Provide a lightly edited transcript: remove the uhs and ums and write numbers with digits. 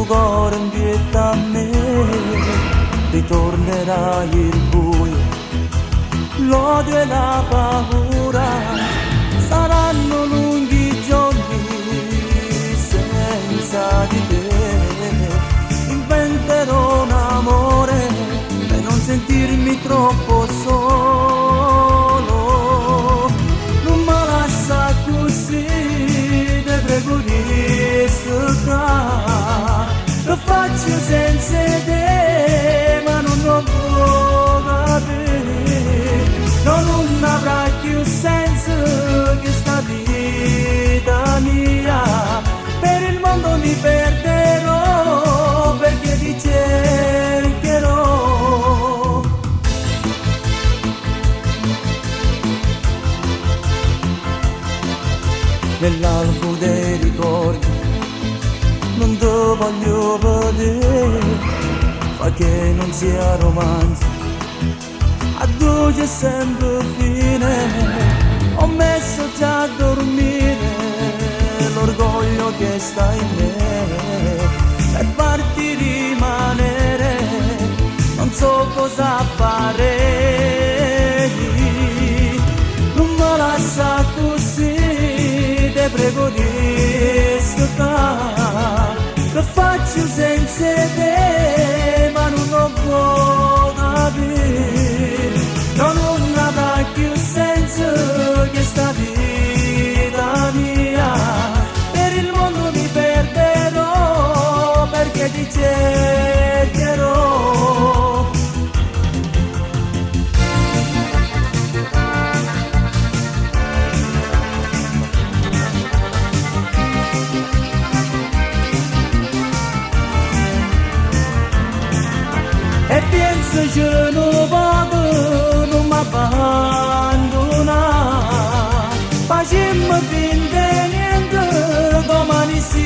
cuore invietta a me, ritornerai il buio, l'odio e la paura, saranno lunghi giorni senza di te, inventerò un amore per non sentirmi troppo solo, non mi lascia così, te prego di stare, lo faccio senza te, ma non lo può capire, non avrà più senso che sta vita mia, per il mondo mi perderò, perché ti cercherò. Nell'albo dei ricordi non te voglio vedere, fa che non sia romanzo, a due c'è sempre fine, ho messo già a dormire l'orgoglio che sta in me, per farti rimanere non so cosa fare, non me lascia così, te prego di stare, lo faccio senza te, ma non lo può capire, non avrà più senso che sta vita mia, per il mondo mi perderò, perché ti cercherò. E penso che non vado, non mi abbandona, facemmo finta niente, domani si